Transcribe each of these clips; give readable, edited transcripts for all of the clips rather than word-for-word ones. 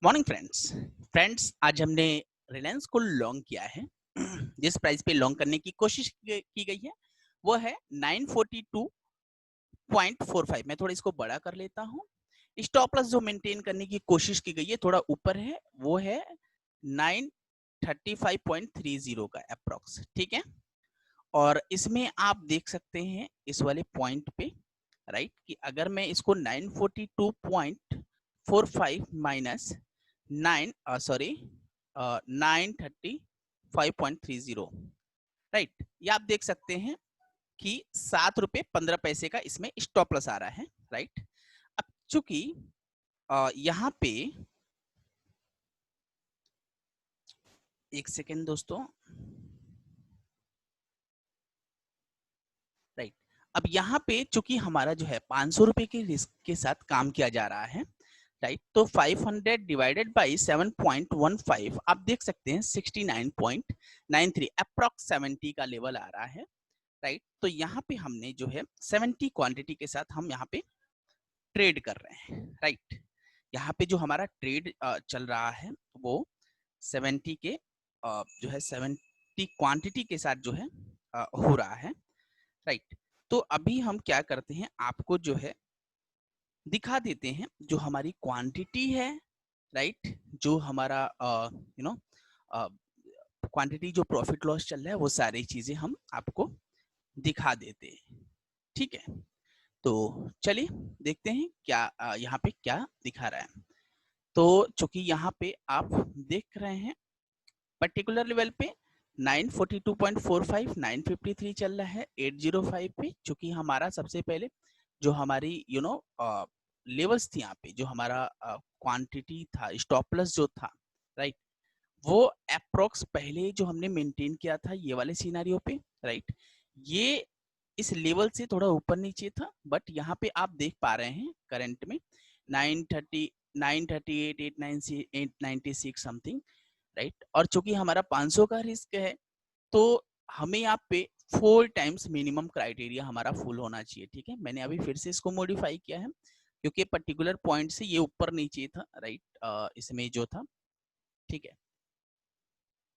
Morning friends आज हमने रिलायंस को लॉन्ग किया है। जिस प्राइस पे लॉन्ग करने की कोशिश की गई है वो है 942.45। मैं थोड़ा इसको बड़ा कर लेता हूँ। स्टॉप लॉस जो मेंटेन करने की कोशिश की गई है थोड़ा ऊपर है, वो है 935.30 का अप्रोक्स। ठीक है, और इसमें आप देख सकते हैं इस वाले पॉइंट पे राइट कि अगर मैं इसको 942.45 माइनस 935.30 राइट, ये आप देख सकते हैं कि ₹7.15 का इसमें स्टॉप लॉस आ रहा है राइट। अब चूंकि यहाँ पे एक सेकेंड दोस्तों, राइट। अब यहाँ पे चूंकि हमारा जो है ₹500 के रिस्क के साथ काम किया जा रहा है राइट, तो 500 डिवाइडेड बाई 7.15 आप देख सकते हैं 69.93 अप्रॉक्स 70 का लेवल आ रहा है राइट। तो यहाँ पे हमने जो है 70 क्वांटिटी के साथ हम यहाँ पे ट्रेड कर रहे हैं राइट। यहाँ पे जो हमारा ट्रेड चल रहा है वो 70 के जो है 70 क्वांटिटी के साथ जो है हो रहा है राइट। तो अभी हम क्या करते हैं, आपको जो है दिखा देते हैं जो हमारी क्वांटिटी है राइट, जो हमारा यू नो क्वांटिटी जो प्रॉफिट लॉस चल रहा है वो सारी चीजें हम आपको दिखा देते हैं। ठीक है, तो चलिए देखते हैं क्या यहाँ पे क्या दिखा रहा है। तो चूंकि यहाँ पे आप देख रहे हैं पर्टिकुलर लेवल पे 942.45 953 चल रहा है 805 पे। चूंकि हमारा सबसे पहले जो हमारी लेवल्स थी यहाँ पे, जो हमारा क्वांटिटी था स्टॉप लॉस जो था राइट, वो अप्रोक्स पहले जो हमने मेंटेन किया था ये वाले सिनेरियो पे राइट, ये इस लेवल से थोड़ा ऊपर नीचे था, बट यहाँ पे आप देख पा रहे हैं करंट में 930 938 896 समथिंग राइट। और चूंकि हमारा 500 का रिस्क है तो हमें यहाँ पे 4 टाइम्स मिनिमम क्राइटेरिया हमारा फुल होना चाहिए। ठीक है, मैंने अभी फिर से इसको मॉडिफाई किया है क्योंकि पर्टिकुलर पॉइंट से ये ऊपर नीचे था राइट, इसमें जो था। ठीक है,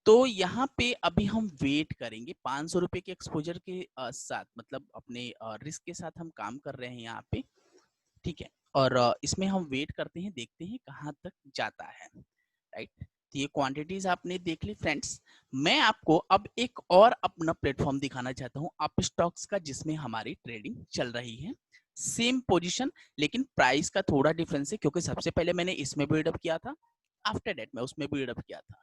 तो यहाँ पे अभी हम वेट करेंगे ₹500 के एक्सपोजर के साथ, मतलब अपने रिस्क के साथ हम काम कर रहे हैं यहाँ पे। ठीक है, और इसमें हम वेट करते हैं, देखते हैं कहाँ तक जाता है राइट। तो ये क्वांटिटीज आपने देख ली फ्रेंड्स। मैं आपको अब एक और अपना प्लेटफॉर्म दिखाना चाहता हूँ अप स्टॉक्स का, जिसमें हमारी ट्रेडिंग चल रही है। सेम पोजीशन लेकिन प्राइस का थोड़ा डिफरेंस है, क्योंकि सबसे पहले मैंने इसमें बिल्डअप किया था, आफ्टर डेट मैं उसमें बिल्डअप किया था।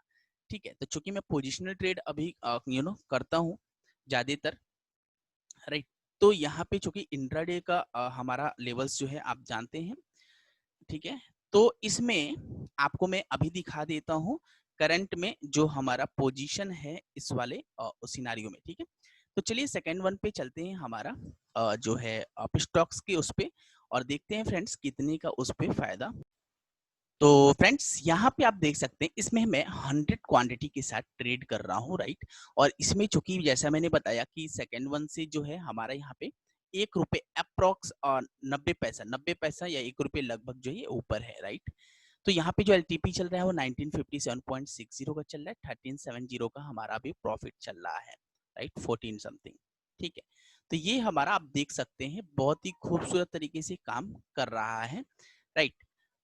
ठीक है, तो चूंकि मैं पोजिशनल ट्रेड अभी करता हूँ ज्यादातर राइट, तो यहाँ पे चूंकि इंट्राडे का हमारा लेवल्स जो है आप जानते हैं। ठीक है, तो इसमें आपको मैं अभी दिखा देता हूँ करंट में जो हमारा पोजीशन है इस वाले सिनारियो में। ठीक है, तो चलिए सेकेंड वन पे चलते हैं, हमारा जो है अप स्टॉक्स के उस पे, और देखते हैं फ्रेंड्स कितने का उस पे फायदा। तो फ्रेंड्स यहाँ पे आप देख सकते हैं इसमें मैं 100 क्वांटिटी के साथ ट्रेड कर रहा हूँ राइट। और इसमें चूंकि जैसा मैंने बताया कि सेकेंड वन से जो है हमारा यहाँ पे ₹1 अप्रोक्स 90 पैसा या ₹1 लगभग जो है ऊपर है राइट। तो यहाँ पे जो एलटीपी चल रहा है वो 1957.60 का चल रहा है, 1370 का हमारा भी प्रॉफिट चल रहा है राइट, 14 समथिंग। ठीक है, तो ये हमारा आप देख सकते हैं बहुत ही खूबसूरत तरीके से काम कर रहा है राइट।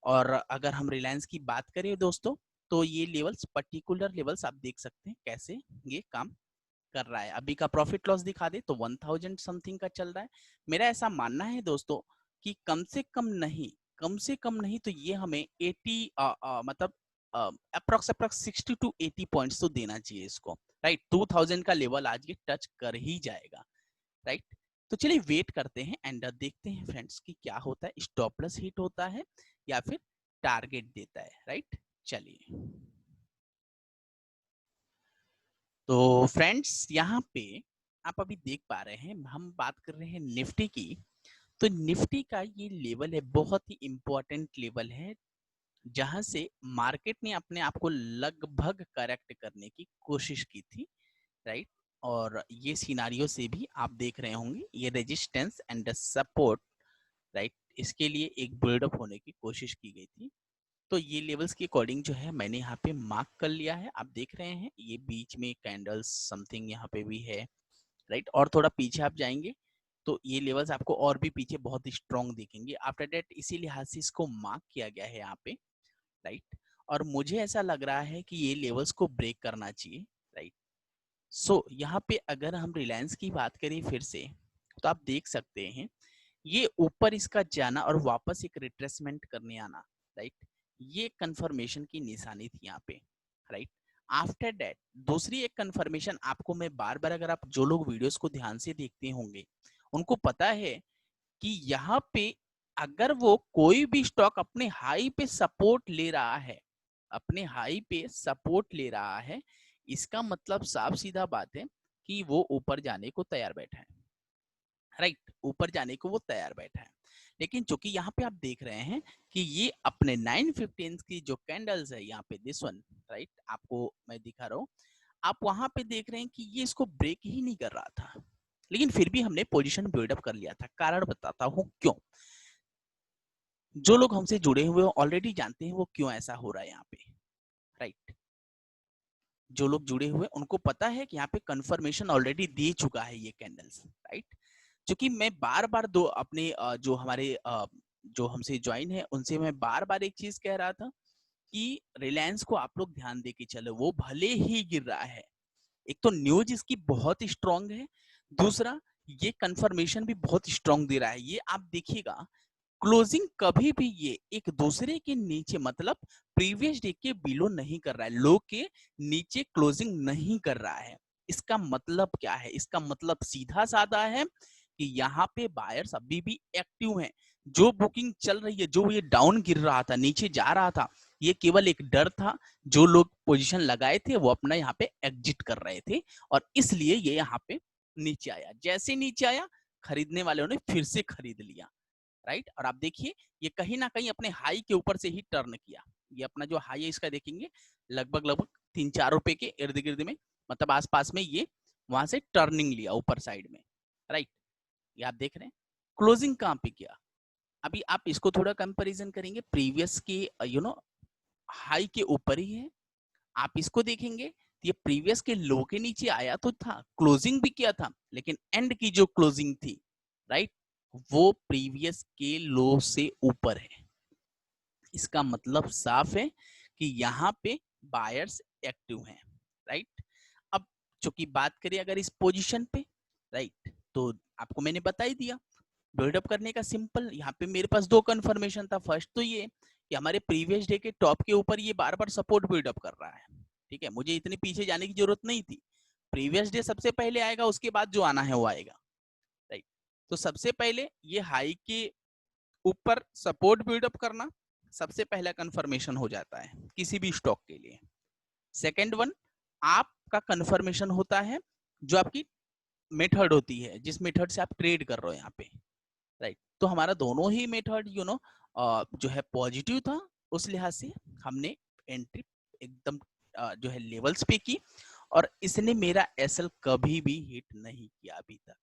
और अगर हम रिलायंस की बात करें दोस्तों, तो ये लेवल्स पर्टिकुलर लेवल्स आप देख सकते हैं कैसे ये काम कर रहा है। अभी का प्रॉफिट लॉस दिखा दे तो 1000 समथिंग का चल रहा है। मेरा ऐसा मानना है दोस्तों कि कम से कम नहीं तो ये हमें 80 मतलब अप्रोक्स 60 टू 80 पॉइंट्स तो देना चाहिए इसको राइट। 2000 का लेवल आज ये टच कर ही जाएगा राइट। तो चलिए वेट करते हैं एंड देखते हैं फ्रेंड्स कि क्या होता है, स्टॉप लॉस हिट होता है या फिर टारगेट देता है राइट। चलिए, तो फ्रेंड्स यहाँ पे आप अभी देख पा रहे हैं हम बात कर रहे हैं निफ्टी की। तो निफ्टी का ये लेवल है, बहुत ही इंपॉर्टेंट लेवल है, जहां से मार्केट ने अपने आप को लगभग करेक्ट करने की कोशिश की थी राइट। और ये सिनारियो से भी आप देख रहे होंगे ये रेजिस्टेंस एंड सपोर्ट राइट, इसके लिए एक बिल्डअप होने की कोशिश की गई थी। तो ये लेवल्स के अकॉर्डिंग जो है मैंने यहाँ पे मार्क कर लिया है। आप देख रहे हैं ये बीच में कैंडल्स समथिंग यहाँ पे भी है, राइट। और थोड़ा पीछे आप जाएंगे तो ये लेवल्स आपको और भी पीछे बहुत स्ट्रॉन्ग दिखेंगे। आफ्टर दैट इसी लिहाज से इसको मार्क किया गया है यहाँ पे, राइट। और मुझे ऐसा लग रहा है कि ये लेवल्स को ब्रेक करना चाहिए, राइट। सो यहाँ पे अगर हम रिलायंस की बात करें फिर से, तो आप देख सकते हैं ये ऊपर इसका जाना और वापस एक रिट्रेसमेंट करने आना, राइट। ये कंफर्मेशन की निशानी थी यहाँ पे, राइट। आफ्टर दैट दूसरी एक कंफर्मेशन आपको मैं बार बार, अगर आप जो लोग वीडियोस को ध्यान से देखते होंगे उनको पता है कि यहाँ पे अगर वो कोई भी स्टॉक अपने हाई पे सपोर्ट ले रहा है, अपने हाई पे सपोर्ट ले रहा है, इसका मतलब साफ सीधा बात है कि वो ऊपर जाने को तैयार बैठा है, राइट। ऊपर जाने को वो तैयार बैठा है। लेकिन चूंकि यहाँ पे आप देख रहे हैं कि ये अपने 915 की जो कैंडल्स है यहाँ पे, दिस वन, राइट, आपको मैं दिखा रहा हूँ, आप वहां पे देख रहे हैं कि ये इसको ब्रेक ही नहीं कर रहा था, लेकिन फिर भी हमने पोजीशन बिल्डअप कर लिया था। कारण बताता हूँ क्यों। जो लोग हमसे जुड़े हुए ऑलरेडी जानते हैं वो क्यों ऐसा हो रहा है यहाँ पे, राइट। जो लोग जुड़े हुए उनको पता है कि यहाँ पे कंफर्मेशन ऑलरेडी दे चुका है ये कैंडल्स, राइट। क्योंकि मैं बार बार दो अपने जो हमारे जो हमसे ज्वाइन है उनसे मैं बार बार एक चीज कह रहा था कि रिलायंस को आप लोग ध्यान दे के चलो, वो भले ही गिर रहा है, एक तो न्यूज इसकी बहुत स्ट्रांग है, दूसरा ये कंफर्मेशन भी बहुत स्ट्रांग दे रहा है। ये आप देखिएगा क्लोजिंग कभी भी ये एक दूसरे के नीचे, मतलब प्रीवियस डे के बिलो नहीं कर रहा है, लो के नीचे क्लोजिंग नहीं कर रहा है। इसका मतलब क्या है? इसका मतलब सीधा साधा है कि यहाँ पे बायर्स अभी भी एक्टिव हैं। जो बुकिंग चल रही है, जो ये डाउन गिर रहा था, नीचे जा रहा था, ये केवल एक डर था। जो लोग पोजीशन लगाए थे वो अपना यहाँ पे एग्जिट कर रहे थे और इसलिए ये यहाँ पे नीचे आया। जैसे नीचे आया खरीदने वालों ने फिर से खरीद लिया, राइट। और आप देखिए ये कहीं ना कहीं अपने हाई के ऊपर से ही टर्न किया। ये अपना जो हाई है इसका देखेंगे लगभग लगभग 3-4 रुपए के इर्द गिर्द में, मतलब आसपास में ये वहां से टर्निंग लिया ऊपर साइड में, राइट। ये आप देख रहे हैं क्लोजिंग कहाँ पे किया। अभी आप इसको थोड़ा कंपैरिजन करेंगे प्रीवियस के हाई के ऊपर ही है। आप इसको देखेंगे तो ये प्रीवियस के लो के नीचे आया तो था, क्लोजिंग भी किया था, लेकिन एंड की जो क्लोजिंग थी, राइट, वो प्रीवियस के लो से ऊपर है। इसका मतलब साफ है कि यहाँ पे बायर्स एक्टिव हैं, राइट। अब चूंकि बात करें अगर इस पोजीशन पे, राइट, तो आपको मैंने बता ही दिया बिल्डअप करने का सिंपल। यहाँ पे मेरे पास दो कंफर्मेशन था। फर्स्ट तो ये कि हमारे प्रीवियस डे के टॉप के ऊपर ये बार बार सपोर्ट बिल्डअप कर रहा है, ठीक है, मुझे इतनी पीछे जाने की जरूरत नहीं थी। प्रीवियस डे सबसे पहले आएगा, उसके बाद जो आना है वो आएगा, राइट। तो सबसे पहले ये हाई के ऊपर सपोर्ट बिल्डअप करना सबसे पहला कंफर्मेशन हो जाता है किसी भी स्टॉक के लिए। सेकेंड वन, आपका कंफर्मेशन होता है जो आपकी मेथड होती है, जिस मेथड से आप ट्रेड कर रहे हो यहाँ पे, राइट। तो हमारा दोनों ही मेथड जो है पॉजिटिव था। उस लिहाज से हमने एंट्री एकदम जो है लेवल्स पे की और इसने मेरा एसएल कभी भी हिट नहीं किया अभी तक,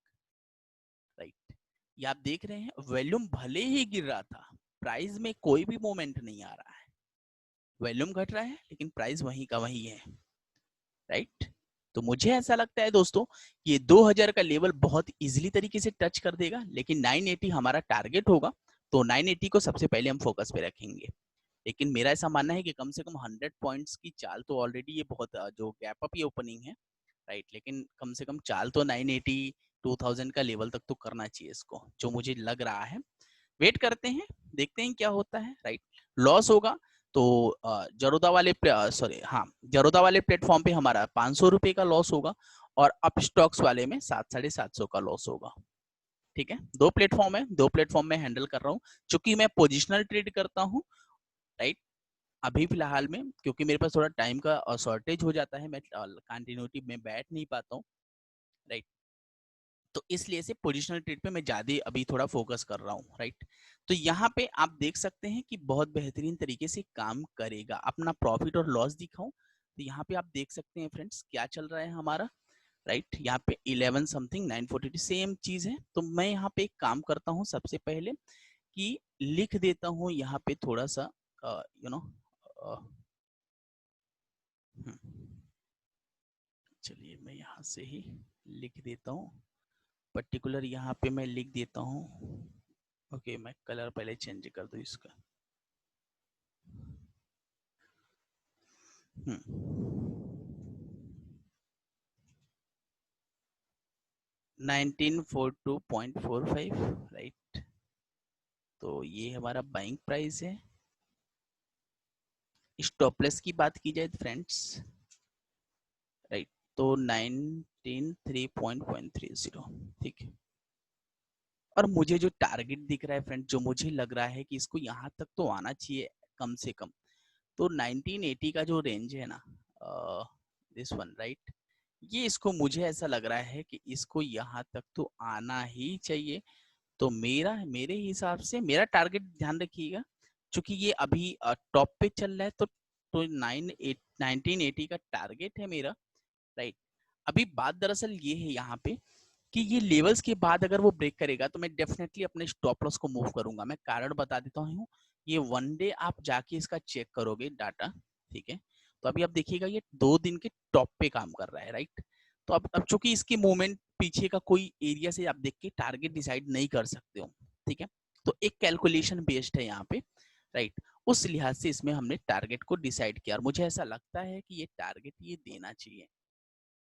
राइट। ये आप देख रहे हैं वॉल्यूम भले ही गिर रहा था, प्राइस में कोई भी मोमेंट नहीं आ रहा है। वॉल्यूम घट रहा है लेकिन प्राइस वहीं का वहीं है, राइट। तो मुझे ऐसा लगता है दोस्तों ये 2000 का लेवल बहुत इजीली तरीके से टच कर देगा, लेकिन 980 हमारा टारगेट होगा, तो 980 को सबसे पहले हम फोकस पे रखेंगे। लेकिन मेरा ऐसा मानना है कि कम से कम 100 पॉइंट्स की चाल तो ऑलरेडी ये बहुत जो गैप अप ये ओपनिंग है, राइट, लेकिन कम से कम चाल तो 980 2000 का लेवल तक तो करना चाहिए इसको, जो मुझे लग रहा है। वेट करते हैं, देखते हैं क्या होता है, राइट। लॉस होगा तो जरोदा वाले जरोदा वाले प्लेटफॉर्म पे हमारा 500 रुपए का लॉस होगा और अप स्टॉक्स वाले में 700-750 का लॉस होगा, ठीक है। दो प्लेटफॉर्म है, दो प्लेटफॉर्म में हैंडल कर रहा हूँ चूंकि मैं पोजिशनल ट्रेड करता हूँ, राइट। अभी फिलहाल में क्योंकि मेरे पास थोड़ा टाइम का शॉर्टेज हो जाता है, मैं कंटिन्यूटी में बैठ नहीं पाता हूँ, राइट। तो इसलिए से पोजिशनल ट्रेड पे मैं ज्यादा अभी थोड़ा फोकस कर रहा हूँ, राइट। तो यहाँ पे आप देख सकते हैं कि बहुत बेहतरीन तरीके से काम करेगा। अपना प्रॉफिट और लॉस दिखाऊं तो यहाँ पे आप देख सकते हैं फ्रेंड्स क्या चल रहा है हमारा, राइट। यहाँ पे 11 समथिंग 942 सेम चीज है। तो मैं यहाँ पे एक काम करता हूँ सबसे पहले कि लिख देता हूँ यहाँ पे थोड़ा सा यू नो चलिए मैं यहाँ से ही लिख देता हूँ, पर्टिकुलर यहाँ पे मैं लिख देता हूँ। ओके, मैं कलर पहले चेंज कर दूँ इसका। 1942.45, राइट। तो ये हमारा बाइंग प्राइस है। स्टॉप लॉस की बात की जाए फ्रेंड्स, राइट, तो 1903.30, ठीक है। और मुझे जो टारगेट दिख रहा है फ्रेंड, जो मुझे लग रहा है कि इसको यहाँ तक तो आना चाहिए कम से कम, तो 1980 का जो रेंज है ना, दिस वन, राइट, ये इसको मुझे ऐसा लग रहा है कि इसको यहाँ तक तो आना ही चाहिए। तो मेरे हिसाब से मेरा टारगेट ध्यान रखिएगा, क्योंकि ये अभी टॉप पे चल रहा है, तो 1980 का टारगेट है मेरा, राइट। अभी बात दरअसल ये है यहाँ पे कि ये लेवल्स के बाद अगर वो ब्रेक करेगा तो मैं डेफिनेटली अपने स्टॉप लॉस को मूव करूंगा। मैं कारण बता देता हूँ, ये वन डे आप जाके इसका चेक करोगे डाटा, ठीक है, तो अभी आप देखिएगा ये 2 दिन के टॉप पे काम कर रहा है, राइट। तो अब चूंकि इसकी मूवमेंट पीछे का कोई एरिया से आप देख के टारगेट डिसाइड नहीं कर सकते हो, ठीक है, तो एक कैलकुलेशन बेस्ड है यहाँ पे, राइट। उस लिहाज से इसमें हमने टारगेट को डिसाइड किया और मुझे ऐसा लगता है कि ये टारगेट ये देना चाहिए,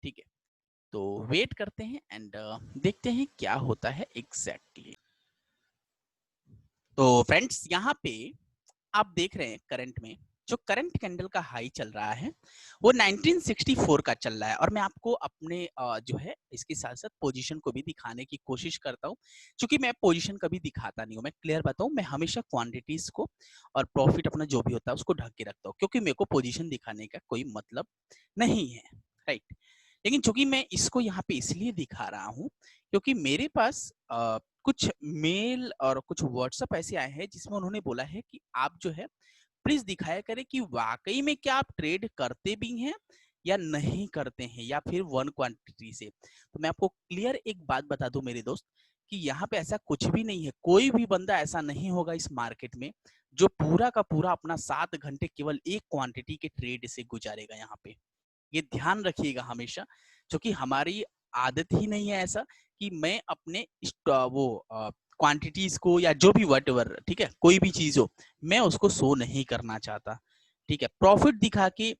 ठीक है। तो वेट करते हैं एंड देखते हैं क्या होता है एग्जैक्टली। तो फ्रेंड्स यहाँ पे आप देख रहे हैं करंट में जो करंट कैंडल का हाई चल रहा है वो 1964 का चल रहा है। और मैं आपको अपने जो है इसके साथ साथ पोजीशन को भी दिखाने की कोशिश करता हूँ, क्योंकि मैं पोजीशन कभी दिखाता नहीं हूँ। मैं क्लियर बताऊँ, मैं हमेशा क्वांटिटीज को और प्रॉफिट अपना जो भी होता है उसको ढक के रखता हूँ, क्योंकि मेरे को पोजीशन दिखाने का कोई मतलब नहीं है, राइट। लेकिन चूंकि मैं इसको यहाँ पे इसलिए दिखा रहा हूँ क्योंकि मेरे पास कुछ मेल और कुछ व्हाट्सएप ऐसे आए हैं जिसमें उन्होंने बोला है कि आप जो है प्लीज दिखाया करें कि वाकई में क्या आप ट्रेड करते भी हैं या नहीं करते हैं, या फिर वन क्वांटिटी से। तो मैं आपको क्लियर एक बात बता दूं मेरे दोस्त, कि यहाँ पे ऐसा कुछ भी नहीं है। कोई भी बंदा ऐसा नहीं होगा इस मार्केट में जो पूरा का पूरा अपना 7 घंटे केवल एक क्वांटिटी के ट्रेड से गुजारेगा। यहाँ पे ये ध्यान रखिएगा हमेशा, क्योंकि हमारी आदत ही नहीं है ऐसा कि मैं अपने वो क्वांटिटीज को या जो भी व्हाटएवर, ठीक है, कोई भी चीज हो, मैं उसको शो नहीं करना चाहता, ठीक है। प्रॉफिट दिखा के,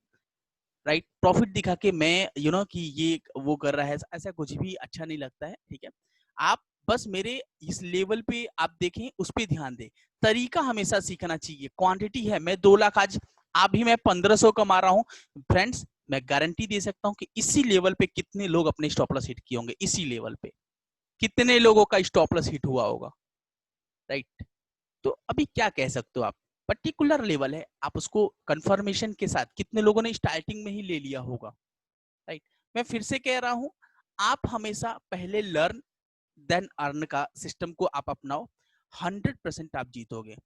राइट, प्रॉफिट दिखा के मैं कि ये वो कर रहा है, ऐसा कुछ भी अच्छा नहीं लगता है, ठीक है। आप बस मेरे इस लेवल पे आप देखें, उस पर ध्यान दें। तरीका हमेशा सीखना चाहिए। क्वांटिटी है, मैं 2 लाख आज अभी मैं 1500 कमा रहा हूँ फ्रेंड्स, मैं गारंटी दे सकता हूँ कि इसी लेवल पे कितने लोग अपने स्टॉप लॉस हिट किए होंगे, इसी लेवल पे कितने लोगों का स्टॉप लॉस हिट हुआ होगा, राइट। तो अभी क्या कह सकते हो आप, पर्टिकुलर लेवल है, आप उसको कंफर्मेशन के साथ कितने लोगों ने स्टार्टिंग में ही ले लिया होगा, राइट। मैं फिर से कह रहा हूं, आप हमेशा पहले लर्न देन अर्न का सिस्टम को आप अपनाओ, 100% आप जीतोगे,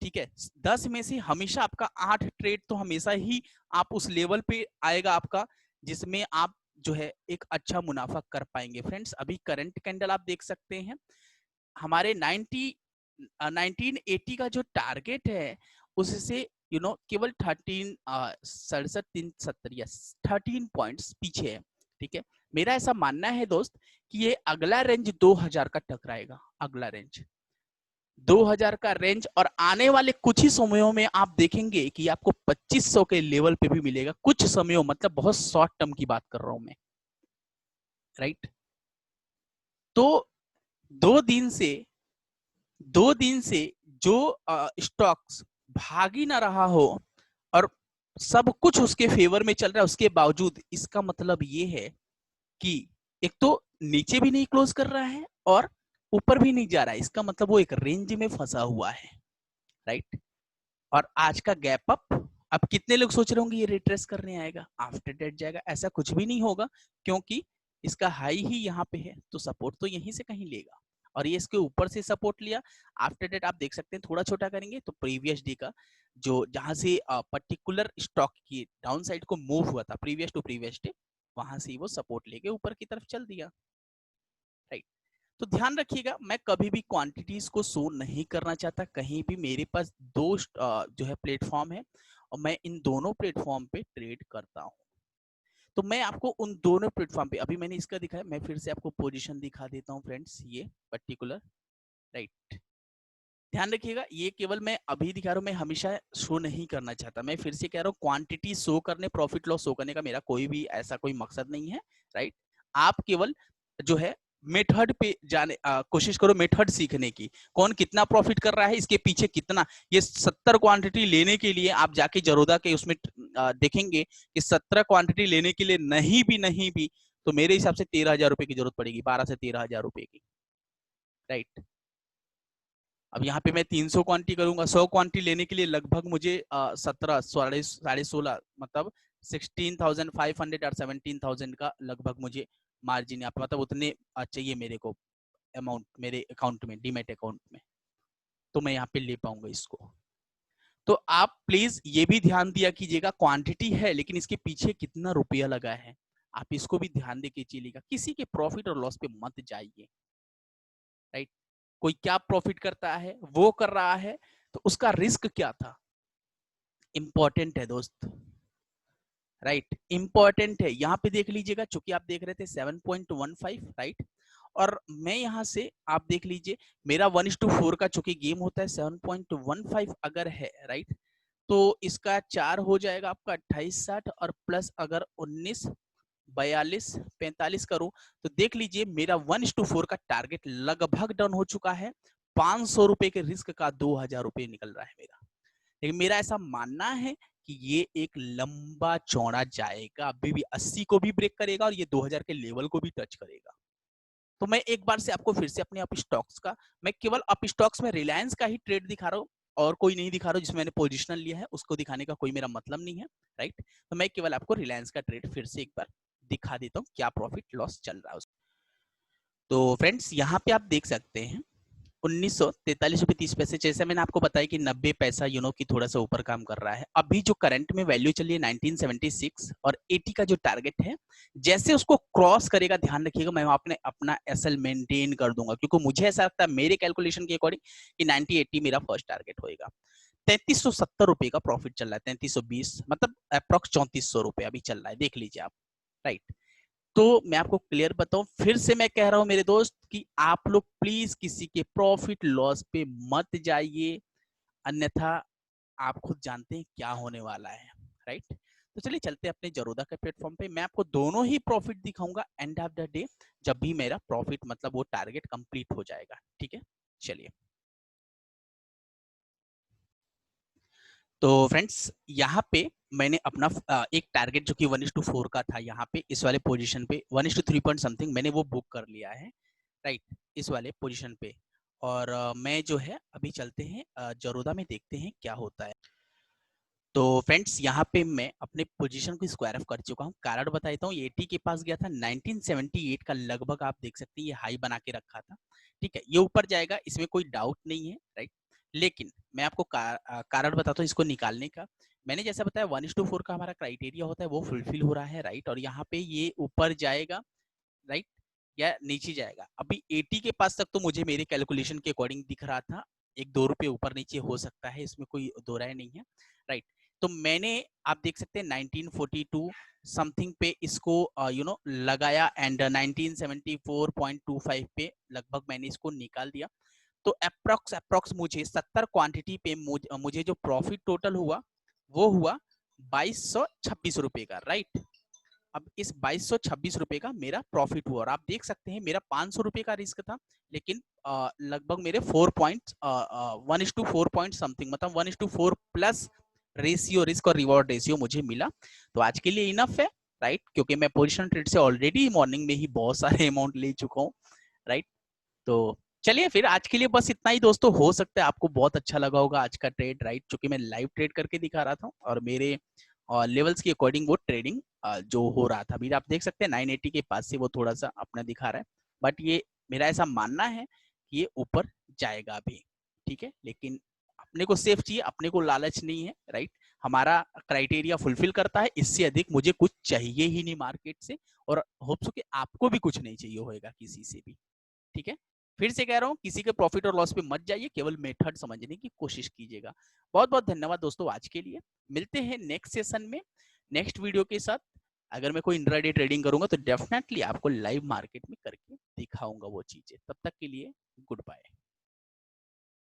ठीक है। 10 में से हमेशा आपका 8 ट्रेड तो हमेशा ही आप उस लेवल पे आएगा आपका, जिसमें आप जो है एक अच्छा मुनाफा कर पाएंगे। फ्रेंड्स अभी करंट कैंडल आप देख सकते हैं, हमारे 1980 का जो टारगेट है उससे केवल 13 67 या 13 पॉइंट्स पीछे है, ठीक है। मेरा ऐसा मानना है दोस्त कि ये अगला रेंज 2000 का टकराएगा, अगला रेंज 2000 का रेंज, और आने वाले कुछ ही समयों में आप देखेंगे कि आपको 2500 के लेवल पे भी मिलेगा। कुछ समयों मतलब बहुत शॉर्ट टर्म की बात कर रहा हूं मैं, राइट। तो 2 दिन से 2 दिन से जो स्टॉक्स भाग ही ना रहा हो और सब कुछ उसके फेवर में चल रहा है, उसके बावजूद इसका मतलब ये है कि एक तो नीचे भी नहीं क्लोज कर रहा है और ऊपर भी नहीं जा रहा है, इसका मतलब वो एक रेंज में फंसा हुआ है, राइट। और आज का गैप अप, अब कितने लोग सोच रहे होंगे ये रिट्रेस करने आएगा, आफ्टर डेट जाएगा, ऐसा कुछ भी नहीं होगा, क्योंकि इसका हाई ही यहाँ पे है, तो सपोर्ट तो यहीं से कहीं लेगा। और ये इसके ऊपर से सपोर्ट लिया, आफ्टर डेट आप देख सकते हैं थोड़ा छोटा करेंगे तो प्रीवियस डे का जो जहां से पर्टिकुलर स्टॉक की डाउन साइड को मूव हुआ था प्रीवियस टू प्रीवियस डे, वहां से वो सपोर्ट लेके ऊपर की तरफ चल दिया, राइट। तो ध्यान रखिएगा, मैं कभी भी क्वांटिटीज को शो नहीं करना चाहता कहीं भी। मेरे पास दो जो है प्लेटफॉर्म है और मैं इन दोनों प्लेटफॉर्म पे ट्रेड करता हूँ। तो मैं आपको उन दोनों प्लेटफॉर्म पे, अभी मैंने इसका दिखाया, मैं फिर से आपको पोजीशन दिखा देता हूँ फ्रेंड्स, ये पर्टिकुलर, राइट। ध्यान रखिएगा, ये केवल मैं अभी दिखा रहा हूँ, मैं हमेशा शो नहीं करना चाहता। मैं फिर से कह रहा हूँ, क्वांटिटी शो करने, प्रॉफिट लॉस शो करने का मेरा कोई भी ऐसा कोई मकसद नहीं है, राइट। आप केवल जो है मेथड पे जाने कोशिश करो, मेथड सीखने की, कौन कितना प्रॉफिट कर रहा है, इसके पीछे कितना। ये 70 क्वांटिटी लेने के लिए आप जाके जरोदा के उसमें देखेंगे कि 17 क्वांटिटी लेने के लिए नहीं भी तो मेरे हिसाब से 13,000 रुपए की जरूरत पड़ेगी, 12 से 13,000 रुपए की, राइट। अब यहाँ पे मैं 300 क्वांटिटी करूंगा, 100 क्वांटिटी लेने के लिए लगभग मुझे 17 साढ़े 16 मतलब 16,500 और 17,000 का लगभग मुझे मार्जिन, आप मतलब उतने चाहिए मेरे को अमाउंट मेरे अकाउंट में, डीमैट अकाउंट में, तो मैं यहाँ पे ले पाऊंगा इसको। तो आप प्लीज ये भी ध्यान दिया कीजिएगा, क्वांटिटी है लेकिन इसके पीछे कितना रुपया लगा है, आप इसको भी ध्यान दे के चलिएगा। किसी के प्रॉफिट और लॉस पे मत जाइए, राइट। कोई क्या प्रॉफिट करता है, वो कर रहा है, तो उसका रिस्क क्या था, इंपॉर्टेंट है दोस्त, राइट। इंपॉर्टेंट है। यहाँ पे देख लीजिएगा, चूंकि आप देख रहे थे 7.15, राइट। और मैं यहाँ से आप देख लीजिए, मेरा 1:4 का चूंकि गेम होता है, 7.15 अगर है, राइट, तो इसका 4 हो जाएगा आपका 28-60, और प्लस अगर 19-42-45 करूं, तो देख लीजिए मेरा 1:4 का टारगेट लगभग डन हो चुका है। 500 रुपए के रिस्क का 2,000 रुपए निकल रहा है मेरा। लेकिन मेरा ऐसा मानना है कि ये एक लंबा चौड़ा जाएगा, अभी भी 80 को भी ब्रेक करेगा और ये 2,000 के लेवल को भी टच करेगा। तो मैं एक बार से आपको फिर से अपने अप स्टॉक्स का, मैं केवल अप स्टॉक्स में रिलायंस का ही ट्रेड दिखा रहा हूँ और कोई नहीं दिखा रहा हूँ, जिसमें मैंने पोजीशनल लिया है उसको दिखाने का कोई मेरा मतलब नहीं है, राइट। तो मैं केवल आपको रिलायंस का ट्रेड फिर से एक बार दिखा देता हूँ, क्या प्रॉफिट लॉस चल रहा है। तो फ्रेंड्स यहाँ पे आप देख सकते हैं 1943 रुपए 30 पैसे, जैसे मैंने आपको बताया कि 90 पैसा की थोड़ा सा ऊपर काम कर रहा है। अभी जो करंट में वैल्यू चली है 1976 और 80 का जो टारगेट है, जैसे उसको क्रॉस करेगा, ध्यान रखिएगा, मैं आपने अपना एसएल मेंटेन कर दूंगा, क्योंकि मुझे ऐसा लगता है मेरे कैलकुलेशन के अकॉर्डिंग कि 90-80 मेरा फर्स्ट टारगेट होगा। 3370 रुपए का प्रॉफिट चल रहा है, 3320 मतलब अप्रॉक्स 3400 रुपए अभी चल रहा है, देख लीजिए आप, राइट। तो मैं आपको क्लियर बताऊं, फिर से मैं कह रहा हूं मेरे दोस्त कि आप लोग प्लीज किसी के प्रॉफिट लॉस पे मत जाइए, अन्यथा आप खुद जानते हैं क्या होने वाला है, राइट। तो चलिए चलते हैं अपने जरोदा के प्लेटफॉर्म पे। मैं आपको दोनों ही प्रॉफिट दिखाऊंगा एंड ऑफ द डे, जब भी मेरा प्रॉफिट मतलब वो टारगेट कंप्लीट हो जाएगा, ठीक है। चलिए, तो फ्रेंड्स यहाँ पे मैंने अपना एक टारगेट जो कि 1:4 का था, यहाँ पे इस वाले पोजीशन पे 1:3 पॉइंट समथिंग मैंने वो बुक कर लिया है, राइट, इस वाले पोजीशन पे। और मैं जो है अभी चलते हैं जरोदा में, देखते हैं क्या होता है। तो फ्रेंड्स यहाँ पे मैं अपने पोजीशन को स्क्वायर ऑफ कर चुका हूँ, कारण बता देता हूँ। 80 के पास गया था, 1978 का लगभग आप देख सकते हैं ये हाई बना के रखा था, ठीक है। ये ऊपर जाएगा, इसमें कोई डाउट नहीं है, राइट। लेकिन मैं आपको कारण बताता हूँ इसको निकालने का। मैंने जैसा बताया 1:4 का हमारा क्राइटेरिया होता है, वो फुलफिल हो रहा है, राइट। और यहाँ पे ये ऊपर जाएगा, राइट, या नीचे जाएगा। अभी 80 के पास तक तो मुझे मेरे कैलकुलेशन के अकॉर्डिंग दिख रहा था, 1-2 रुपए ऊपर नीचे हो सकता है, इसमें कोई दो राय नहीं है, राइट। तो मैंने, आप देख सकते हैं 1942 समथिंग पे इसको लगाया एंड 1974.25 पे लगभग मैंने इसको निकाल दिया। तो अप्रॉक्स मुझे 70 क्वांटिटी पे मुझे जो प्रॉफिट टोटल हुआ वो हुआ 2226 रुपए का, राइट। अब इस 2226 रुपए का मेरा प्रॉफिट हुआ, और आप देख सकते हैं मेरा 500 रुपए का रिस्क था, लेकिन लगभग मेरे 1:4 पॉइंट समथिंग, मतलब 1:4 प्लस रेशियो, रिस्क और रिवॉर्ड रेशियो मुझे मिला। तो आज के लिए इनफ है, राइट, क्योंकि मैं पोजिशन ट्रेड से ऑलरेडी मॉर्निंग में ही बहुत सारे अमाउंट ले चुका हूँ, राइट। तो चलिए फिर आज के लिए बस इतना ही दोस्तों। हो सकता है आपको बहुत अच्छा लगा होगा आज का ट्रेड, राइट, क्योंकि मैं लाइव ट्रेड करके दिखा रहा था और मेरे लेवल्स के अकॉर्डिंग वो ट्रेडिंग जो हो रहा था। अभी आप देख सकते हैं 980 के पास से वो थोड़ा सा अपना दिखा रहा है, बट ये मेरा ऐसा मानना है कि ये ऊपर जाएगा अभी, ठीक है। लेकिन अपने को सेफ चाहिए, अपने को लालच नहीं है, राइट। हमारा क्राइटेरिया फुलफिल करता है, इससे अधिक मुझे कुछ चाहिए ही नहीं मार्केट से, और होप्स कि आपको भी कुछ नहीं चाहिए होगा किसी से भी, ठीक है। फिर से कह रहा हूँ, किसी के प्रॉफिट और लॉस पे मत जाइए, केवल मेथड समझने की कोशिश कीजिएगा। बहुत बहुत धन्यवाद दोस्तों आज के लिए। मिलते हैं नेक्स्ट सेशन में नेक्स्ट वीडियो के साथ। अगर मैं कोई इंट्राडे ट्रेडिंग करूंगा तो डेफिनेटली आपको लाइव मार्केट में करके दिखाऊंगा वो चीजें। तब तक के लिए गुड बाय।